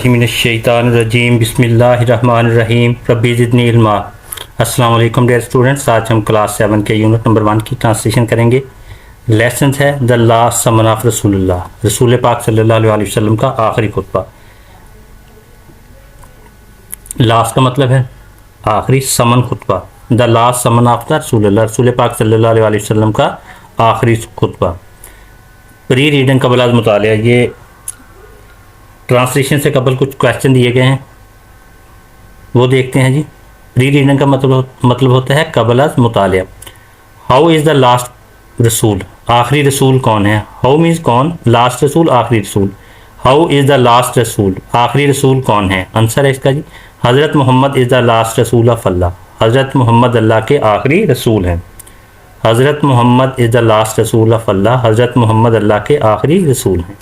बिस्मिल्लाहिर्रहमानिर्रहीम बिस्मिल्लाहिर्रहमानिर्रहीम रब्बी ज़िदनी इल्मा। अस्सलाम वालेकुम डियर स्टूडेंट्स, आज हम क्लास 7 के यूनिट नंबर 1 की ट्रांसलेशन करेंगे। लेसन है द लास्ट समन ऑफ रसूलुल्लाह, रसूल पाक सल्लल्लाहु अलैहि वसल्लम का आखिरी खुतबा। लास्ट का मतलब है आखिरी, समन खुतबा, the last sermon of the रसूलुल्लाह, रसूल पाक सल्लल्लाहु अलैहि वसल्लम का आखिरी खुतबा। प्री रीडिंग कबल अज़ मुतालिया, ये ट्रांसलेशन से कबल कुछ क्वेश्चन दिए गए हैं, वो देखते हैं जी। प्री रीडिंग का मतलब होता है कबल अज़ मुतालिया। हाउ इज़ द लास्ट रसूल, आखिरी रसूल कौन है। हाउ मीन्स कौन, लास्ट रसूल आखिरी रसूल। हाउ इज़ द लास्ट रसूल, आखिरी रसूल कौन है। आंसर है इसका जी, हज़रत मोहम्मद इज़ द लास्ट रसूल ऑफ अल्लाह, हज़रत मोहम्मद अल्लाह के आखिरी रसूल हैं। हज़रत मोहम्मद इज़ द लास्ट रसूल ऑफ अल्लाह, हज़रत मोहम्मद अल्लाह के आखिरी रसूल हैं।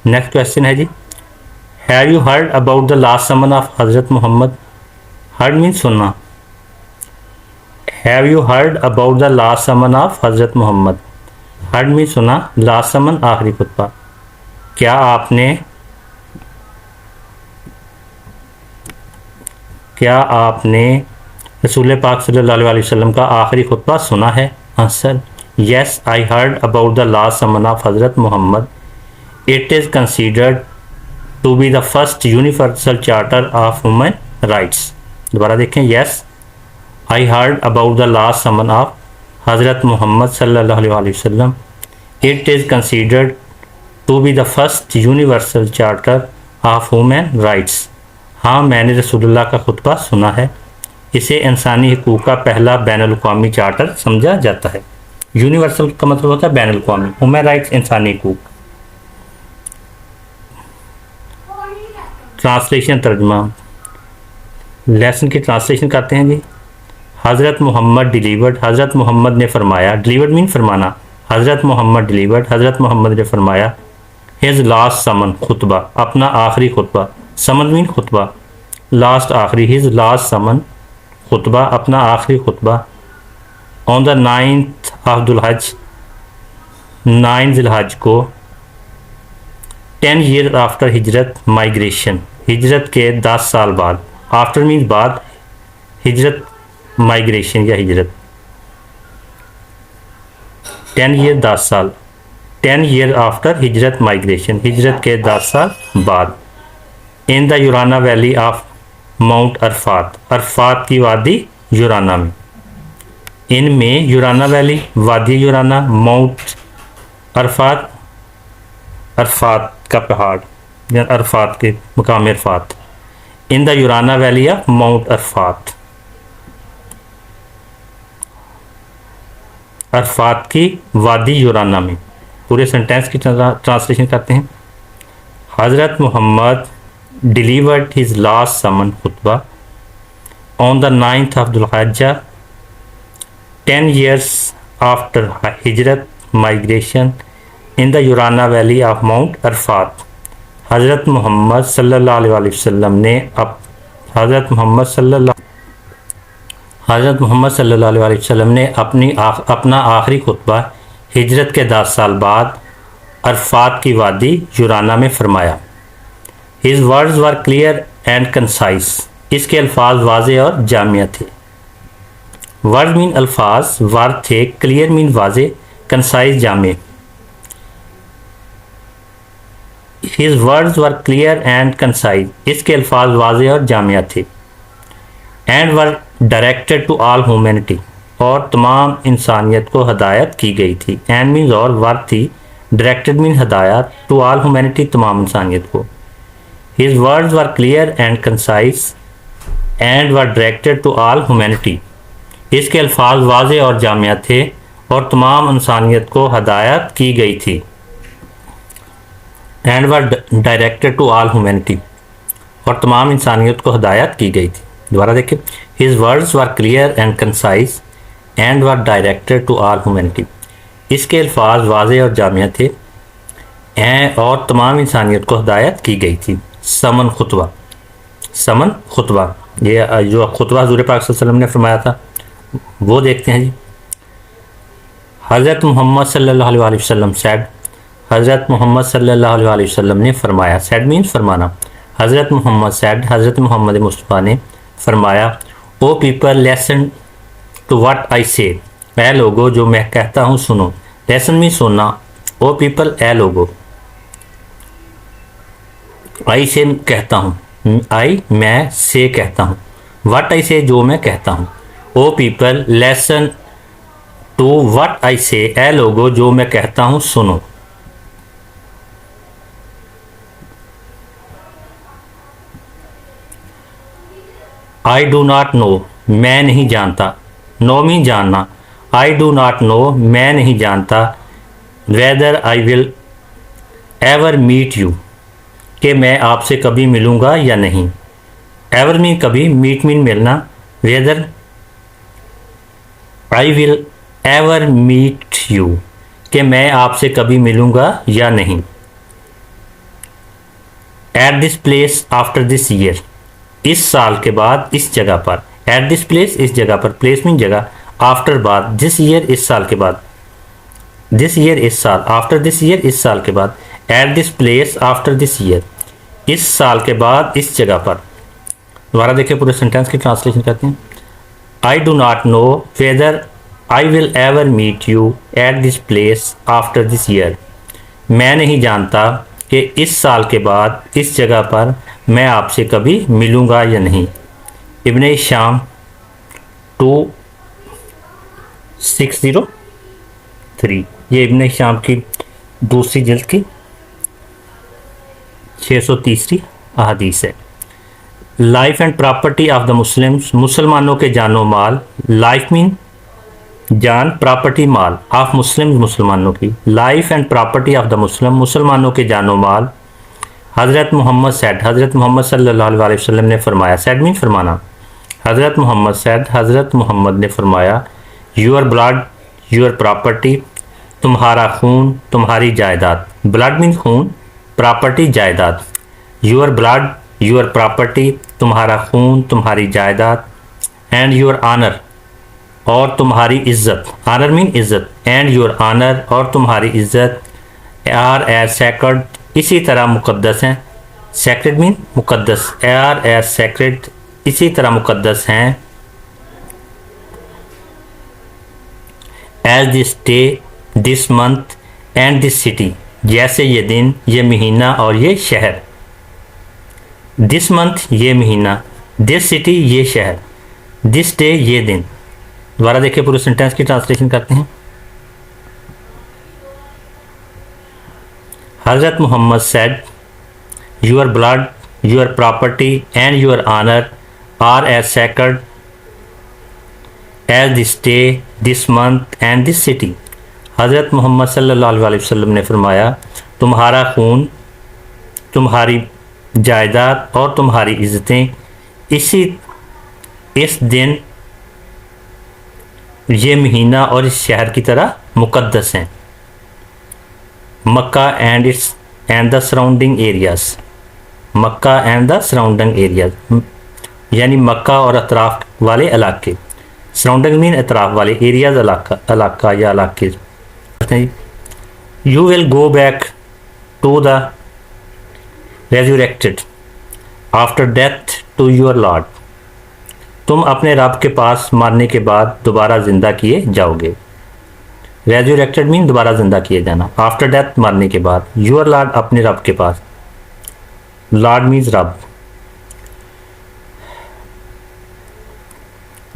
नेक्स्ट क्वेश्चन है जी, have you heard about the last sermon of हज़रत मोहम्मद। हर्ड मीन्स सुनना। Have you heard about the last sermon of हज़रत मोहम्मद। हर्ड मीन्स सुना, लास्ट समन आखिरी खुतबा। क्या आपने रसूल पाक सल्लल्लाहु अलैहि वसल्लम का आखिरी खुतबा सुना है। Answer, yes I heard about the last sermon of हज़रत Muhammad. It is considered to be the first universal charter of human rights. दोबारा देखें, yes I heard about the last sermon of हज़रत मोहम्मद सल्लल्लाहु अलैहि वसल्लम। It is considered to be the first universal charter of human rights. हाँ, मैंने रसूलुल्लाह का खुतबा सुना है। इसे इंसानी हकूक़ का पहला बैनुल अक़वामी चार्टर समझा जाता है। यूनिवर्सल का मतलब होता है बैनुल अक़वामी, ह्यूमन राइट्स इंसानी हकूक़। ट्रांसलेशन, तर्जुमा। लेसन की ट्रांसलेशन करते हैं जी। हज़रत मोहम्मद डिलीवर्ड, हज़रत मोहम्मद ने फरमाया। डिलीवर्ड मीन फरमाना। हज़रत मोहम्मद डिलीवर्ड, हज़रत मोहम्मद ने फरमाया। हिज लास्ट समन, खुतबा, अपना आखिरी खुतबा। समन मीन खुतबा, लास्ट आखिरी। हिज लास्ट समन, खुतबा, अपना आखिरी खुतबा। ऑन द 9th ऑफ दुलहज, 9 ज़िलहज को। 10 ईयर आफ्टर हिजरत माइग्रेशन, हिजरत के 10 साल बाद। आफ्टर मीन्स बाद, हिजरत माइग्रेशन या हिजरत। 10 ईयर 10 साल, 10 ईयर आफ्टर हिजरत माइग्रेशन, हिजरत के 10 साल बाद। In the Uranah valley of mount Arafat, Arafat की वादी यूराना में। इनमें यूराना वैली, वादी यूराना, माउंट अरफात, अरफात का पहाड़ या अरफात के मुकाम Arafat. In the Uranah valley of mount Arafat, Arafat की वादी यूराना में। पूरे सेंटेंस की ट्रांसलेशन करते हैं। हज़रत Muhammad delivered his last sermon, खुतबा, ऑन द 9th ऑफ दुलहज्जा, 10 years आफ्टर हिजरत migration, in the Uranah valley of mount Arafat. हज़रत मोहम्मद सल्लल्लाहु अलैहि वसल्लम ने हज़रत मोहम्मद सल्लल्लाहु अलैहि वसल्लम ने अपना आखिरी खुतबा हिजरत के 10 साल बाद अरफात की वादी यूराना में फरमाया। His words were clear and concise, इसके अल्फाज वाज़े और जामिया थे। वर्ड मीन अल्फाज, वर्ड थे, क्लियर मीन वाज़े, कंसाइज जामे। His words were clear and concise, इसके अल्फाज वाज़े और जामिया थे। And were directed to all humanity, और तमाम इंसानियत को हदायत की गई थी। एंड मीन्स और, वर्ड थी, डायरेक्टेड मीन हदायत, टू ऑल ह्यूमैनिटी तमाम इंसानियत को। His words were clear and concise and were directed to all humanity, इसके अल्फाज वाज़े और जामिया थे और तमाम इंसानियत को हदायत की गई थी। And were directed to all humanity, और तमाम इंसानियत को हदायत की गई थी। दोबारा देखिए, his words were clear and concise and were directed to all humanity, इसके अल्फाज वाज़े और जामिया थे और तमाम इंसानियत को हदायत की गई थी। समन खुतबा, समन खुतबा, ये जो खुतबा हुज़ूर पाक सल्लल्लाहु अलैहि वसल्लम ने फरमाया था वो देखते हैं जी। हज़रत मोहम्मद सल्लल्लाहु अलैहि वसल्लम सेड, हज़रत मोहम्मद सल्लल्लाहु अलैहि वसल्लम ने फरमाया। सेड मीन्स फरमाना। हज़रत मोहम्मद सैड, हज़रत मोहम्मद मुस्तफ़ा ने फरमाया, O people listen to what I say, ए लोगो जो मैं कहता हूँ सुनो। लेसन में सुनना, ओ पीपल ए लोगो, आई से कहता हूँ, आई मैं से कहता हूँ, व्हाट आई से जो मैं कहता हूँ, O people listen to what I say, ए लोगो जो मैं कहता हूँ सुनो। आई डू नॉट नो, मैं नहीं जानता, नो मीन जानना, आई डू नॉट नो मैं नहीं जानता, whether I will ever meet you कि मैं आपसे कभी मिलूँगा या नहीं। एवर मीन कभी, मीट मीन मिलना, whether I will ever meet you कि मैं आपसे कभी मिलूँगा या नहीं। At this place after this year, इस साल के बाद इस जगह पर। एट दिस प्लेस इस जगह पर, प्लेस मीन जगह, आफ्टर बाद, दिस ईयर इस साल के बाद, दिस ईयर इस साल, आफ्टर दिस ईयर इस साल के बाद, eight this place after this year इस साल के बाद इस जगह पर। दोबारा देखिए पूरे सेंटेंस की ट्रांसलेशन करते हैं। I do not know whether I will ever meet you at this place after this year, मैं नहीं जानता कि इस साल के बाद इस जगह पर मैं आपसे कभी मिलूँगा या नहीं। इब्ने शाम 2603, ये इब्ने शाम की दूसरी जिल्द की 630वीं अहदीस है। Life and property of the Muslims, मुसलमानों के जानो माल, लाइफ मीन जान, प्रॉपर्टी माल, ऑफ मुस्लिम मुसलमानों की, life and property of the Muslim मुसलमानों के जानो माल। हज़रत मोहम्मद सैड, हज़रत मोहम्मद सल्लल्लाहु अलैहि वसल्लम ने फरमाया, सैड मीन फरमाना, हज़रत मोहम्मद सैड, हज़रत मोहम्मद ने फरमाया, योर ब्लड योर प्रॉपर्टी, तुम्हारा खून तुम्हारी जायदाद, ब्लड मीन खून, प्रॉपर्टी जायदाद, योर ब्लड योर प्रॉपर्टी तुम्हारा खून तुम्हारी जायदाद, एंड योर आनर और तुम्हारी इज्जत, आनर मीन इज्जत, एंड योर आनर और तुम्हारी इज्जत, आर एज सैक्रेड इसी तरह मुकद्दस हैं, सैक्रेड मीन मुकद्दस, आर एज सैक्रेड इसी तरह मुकद्दस हैं, as this day this month and this city, जैसे ये दिन ये महीना और ये शहर। दिस मंथ ये महीना, दिस सिटी ये शहर, दिस डे ये दिन। दोबारा देखिए पूरे सेंटेंस की ट्रांसलेशन करते हैं। हज़रत Mohammad said, your blood your property and your honour are as sacred as this day this month and this city. Hazrat Mohammad सल्लल्लाहु अलैहि वसल्लम ने फरमाया, तुम्हारा खून तुम्हारी जायदाद और तुम्हारी इज़्ज़तें इस दिन ये महीना और इस शहर की तरह मुकद्दस हैं। Mecca and its and the surrounding areas, Mecca and the surrounding areas यानी मक्का और अतराफ वाले इलाके, सराउंडिंग मीन अतराफ वाले, एरियाज़ इलाका या इलाके। You will go back to the resurrected after death to your lord, तुम अपने रब के पास मरने के बाद दोबारा ज़िंदा किए जाओगे। रेजरेक्टेड मीन दोबारा ज़िंदा किए जाना, आफ्टर डेथ मरने के बाद, योर लॉर्ड अपने रब के पास, लॉर्ड मीन्स रब।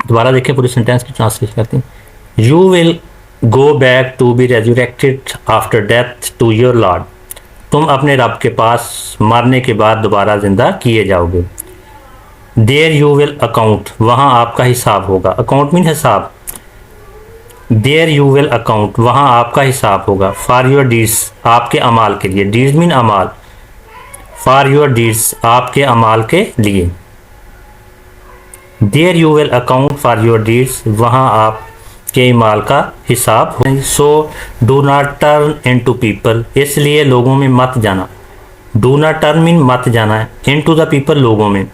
दोबारा देखिए पूरी सेंटेंस की ट्रांसलेशन करते हैं। You will go back to be resurrected after death to your lord, तुम अपने रब के पास मरने के बाद दोबारा ज़िंदा किए जाओगे। देयर यू विल अकाउंट, वहाँ आपका हिसाब होगा, अकाउंट मीन हिसाब, देयर यू विल अकाउंट वहाँ आपका हिसाब होगा, फॉर योर डीड्स आपके अमाल के लिए, डीड्स मीन अमाल, फॉर योर डीड्स आपके अमाल के लिए, there you will account for your deeds वहाँ आप के अमाल का हिसाब हो। So do not turn into people, इसलिए लोगों में मत जाना, डू नॉट टर्न मीन मत जाना है, इनटू द पीपल लोगों में,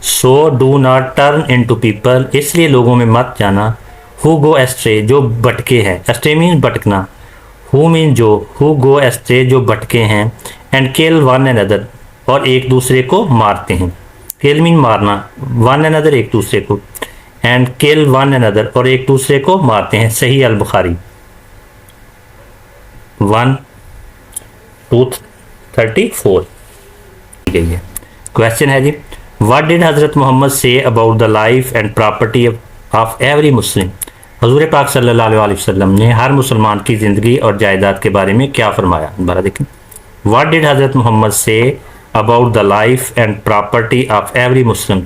सो do not turn into people इसलिए लोगों में मत जाना, हु गो एस्ट्रे जो भटके हैं, एस्ट्रे मीन भटकना, हु मीन जो, हु गो एस्ट्रे जो भटके हैं, एंड किल वन अनदर और एक दूसरे को मारते हैं। किल मीन मारना, वन अनदर एक दूसरे को, एंड किल वन अनदर और एक दूसरे को मारते हैं। सही अल बुखारी 1234 गई है। क्वेश्चन है जी, what did Hazrat Muhammad say about the life and property of every Muslim? हजूर पाक सल्लल्लाहु अलैहि वसल्लम ने हर मुसलमान की ज़िंदगी और जायदाद के बारे में क्या फरमाया? दोबारा देखें, what did Hazrat Muhammad say about the life and property of every Muslim?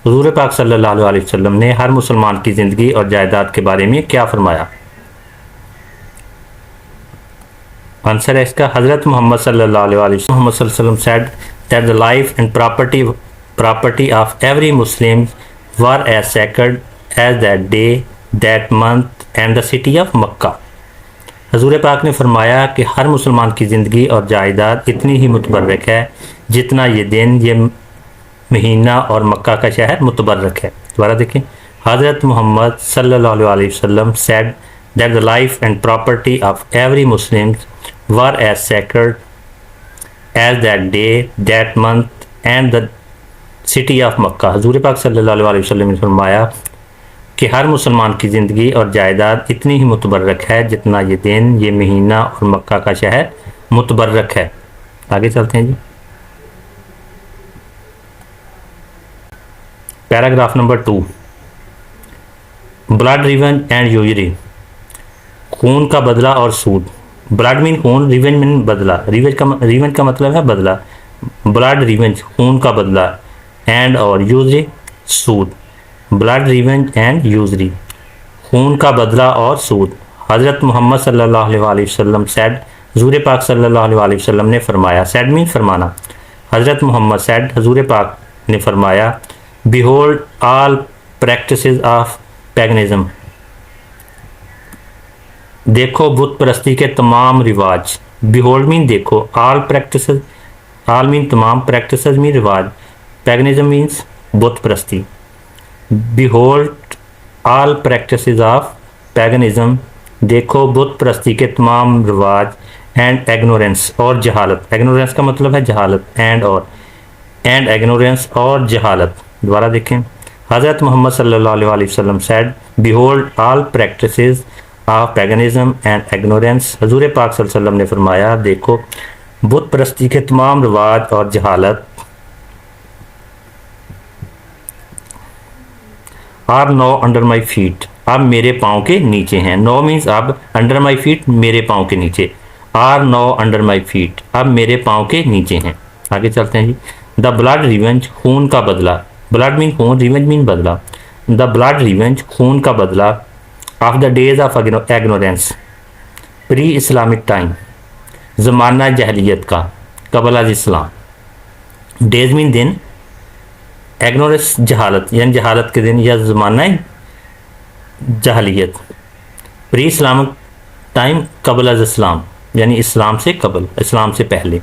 हजूर पाक सल्लल्लाहु अलैहि वसल्लम ने हर मुसलमान की ज़िंदगी और जायदाद के बारे में क्या फरमाया? आंसर है इसका, हजरत मोहम्मद सल्लल्लाहु अलैहि वसल्लम said that the life and property of every Muslim were as sacred as that day, that month and the city of Makkah. हजूर पाक ने फरमाया कि हर मुसलमान की ज़िंदगी और जायदाद इतनी ही मुतबर्रक है जितना ये दिन, ये महीना और मक्का का शहर मुतबर्रक है। दोबारा देखें, हज़रत मोहम्मद सल्लल्लाहु अलैहि वसल्लम said that the life and property of every Muslim were as sacred as that day, that month and the city of Makkah. हजूर पाक सल्लल्लाहु अलैहि वसल्लम ने फरमाया कि हर मुसलमान की ज़िंदगी और जायदाद इतनी ही मुतबर्रक है जितना ये दिन, ये महीना और मक्का का शहर मुतबर्रक है। आगे चलते हैं जी। Paragraph number 2, blood revenge and usury. खून का बदला और सूद। ब्लड मीन खून, रिवेंज मीन बदला। रिवेंज का मतलब है बदला। ब्लड रिवेंज खून का बदला, एंड और यूजरी सूद। ब्लड रिवेंज एंड यूजरी, खून का बदला और सूद। हज़रत मोहम्मद सल्लल्लाहु अलैहि वसल्लम सेड, हजूर पाक सल्लल्लाहु अलैहि वसल्लम ने फरमाया। सेड मीन फरमाना। हज़रत मोहम्मद सेड, हजूर पाक ने फरमाया, behold all practices of paganism. देखो बुत परस्ती के तमाम रिवाज। बिहोल्ड मीन देखो, ऑल प्रैक्टिसेस, ऑल मीन तमाम, प्रैक्टिसेस मीन रिवाज, पैगनिज्म मीन्स बुत परस्ती। Behold all practices of paganism, देखो बुत परस्ती के तमाम रिवाज, एंड एग्नोरेंस और जहालत। एग्नोरेंस का मतलब है जहालत, एंड एग्नोरेंस और जहालत। दोबारा देखें, हज़रत मोहम्मद सल्लल्लाहु अलैहि वसल्लम said, behold all practices of paganism and ignorance. हजूर पाक सल्लल्लाहु अलैहि वसल्लम ने फरमाया, देखो बुत परस्ती के तमाम रिवाज और जहालत are now under my feet, अब मेरे पाँव के नीचे हैं। नो मीन्स अब, अंडर माई फीट मेरे पाँव के नीचे। Are now under my feet, अब मेरे पाँव के नीचे हैं। आगे चलते हैं जी। द ब्लड रिवेंज, खून का बदला। ब्लड मीन खून, रिवेंज मीन बदला। द ब्लड रिवेंज, खून का बदला of the days of ignorance, pre Islamic time, ज़माना जहलियत का, कबल अज इस्लाम। डेज मीन दिन, एग्नोरेंस जहालत, यानी जहालत के दिन या ज़माना जहलियत। प्री इस्लामिक टाइम, कबल अज इस्लाम, यानी इस्लाम से कबल, इस्लाम से पहले।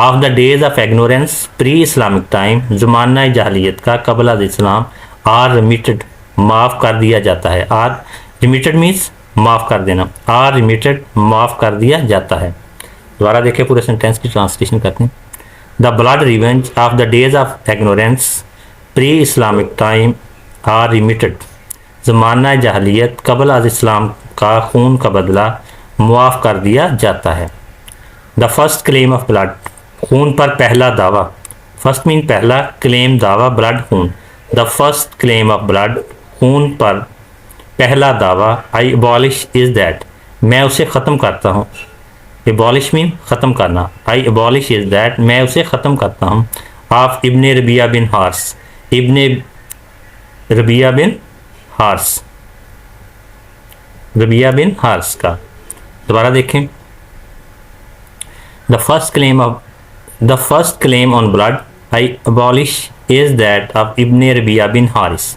Of the days of ignorance, pre Islamic time, ज़माना जहलियत का, कबल अज इस्लाम, आर रिमिटेड, माफ़ कर दिया जाता है। आर रिमिटेड मीन्स माफ़ कर देना। आर रिमिटेड, माफ़ कर दिया जाता है। दोबारा देखें, पूरे सेंटेंस की ट्रांसलेशन करते हैं। The blood revenge of the days of ignorance, pre Islamic time, are remitted, ज़माना जहलियत, कबल अज इस्लाम का खून का बदला मुआफ़ कर दिया जाता है। The first claim of blood, खून पर पहला दावा। फर्स्ट मीन पहला, क्लेम दावा, ब्लड खून। The first claim of blood, खून पर पहला दावा। आई अबॉलिश इज़ दैट, मैं उसे ख़त्म करता हूँ। एबॉलिश मीन ख़त्म करना। आई अबॉलिश इज़ दैट, मैं उसे ख़त्म करता हूँ। Of ibn Rabia bin Harith, ibn Rabia bin Harith, Rabia bin Harith का। दोबारा देखें, the first claim on blood I abolish is that of ibn Rabia bin Harith,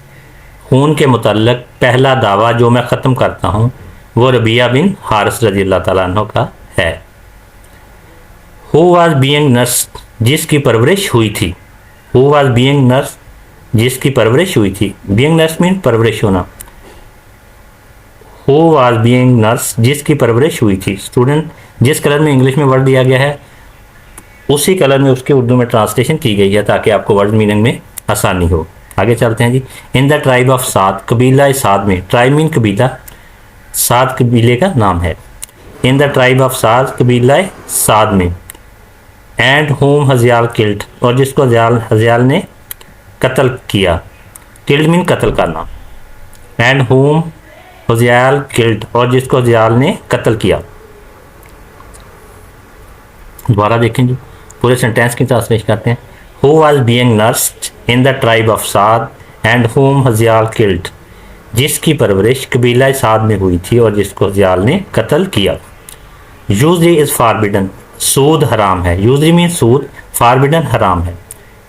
खून के मुतल्लक पहला दावा जो मैं ख़त्म करता हूँ वो रबिया बिन हारिस रज़ी अल्लाह तआला अन्हु का है। हु वाज बीइंग नर्स, जिसकी परवरिश हुई थी। हु वाज बीइंग नर्स, जिसकी परवरिश हुई थी। बीइंग नर्स मीन परवरिश होना। हु वाज बीइंग नर्स, जिसकी परवरिश हुई थी। स्टूडेंट, जिस कलर में इंग्लिश में वर्ड दिया गया है उसी कलर में उसके उर्दू में ट्रांसलेशन की गई है ताकि आपको वर्ड मीनिंग में आसानी हो। आगे चलते हैं जी। इन द ट्राइब ऑफ साद, कबीला साद में, ट्राइब मीन कबीला, साद कबीले का नाम है। इन द ट्राइब ऑफ साद, कबीला साद में, एंड होम हजियाल किल्ड, और जिसको हजियाल ने कत्ल किया। किल्ड मीन कत्ल करना। एंड होम हजियाल किल्ड, और जिसको हजियाल ने कत्ल किया। दोबारा देखें जी, पूरे सेंटेंस की ट्रांसलेशन करते हैं। Who was being nursed in the tribe of Saad and whom Hudhail killed, जिसकी परवरिश कबीला साद में हुई थी और जिसको हजियाल ने कत्ल किया। यूजरी इज फॉरबिडन, सूद हराम है। यूजरी मीन सूद, फॉरबिडन हराम है।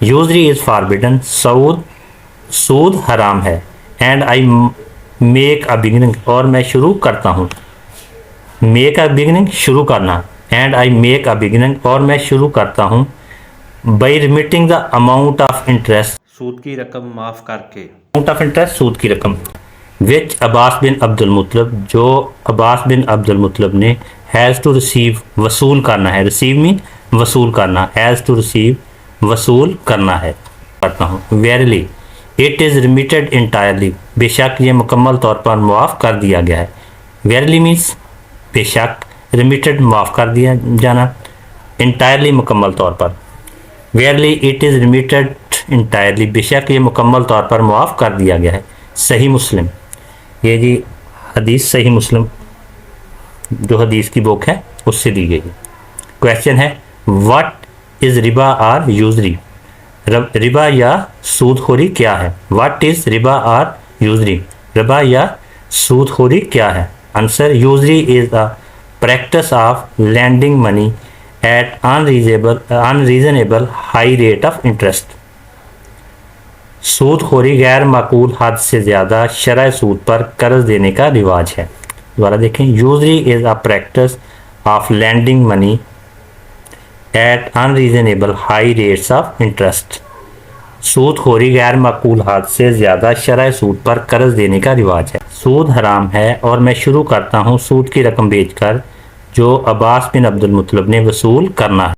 यूजरी इज फॉरबिडन, सूद हराम है। And I make a beginning, और मैं शुरू करता हूँ। मेक अ बिगिनिंग, शुरू करना। And I make a beginning, और मैं शुरू करता हूँ। By remitting the amount of interest, सूद की रकम माफ करके। अमाउंट ऑफ इंटरेस्ट, सूद की रकम। विच अब्बास बिन अब्दुल मुतलब, जो अब्बास बिन अब्दुल मुतलब ने हैज़ टू रिसीव, वसूल करना है। रिसीव मीन वसूल करना, हैज़ टू रिसीव, वसूल करना है। करता हूँ। वेरली इट इज़ रिमिटेड इंटायरली, बेशक ये मुकम्मल तौर पर मुआफ़ कर दिया गया है। वेरली मीन्स बेशक, रिमिटेड मुआफ़ कर दिया जाना, इंटायरली मुकम्मल तौर पर। वेरली इट इज़ रिमिटेड इंटायरली, बेशक ये मुकम्मल तौर पर मुआफ़ कर दिया गया है। सही मुस्लिम, ये जी हदीस सही मुस्लिम जो हदीस की बुक है उससे दी गई है। क्वेश्चन है what is riba or usury, रिबा या सूदखोरी क्या है। What is riba or usury, रिबा या सूदखोरी क्या है। Answer, usury is a practice of lending money at unreasonable high rate of interest. सूदखोरी गैर माकूल हद से ज़्यादा शरअ सूद पर कर्ज देने का रिवाज है। दोबारा देखें, usury is a practice of lending money at unreasonable high rates of interest. सूदखोरी गैर माकूल हद से ज़्यादा शरअ सूद पर कर्ज देने का रिवाज है। सूद हराम है और मैं शुरू करता हूँ सूद की रकम बेचकर जो अब्बास बिन अब्दुल मुतलब ने वसूल करना है।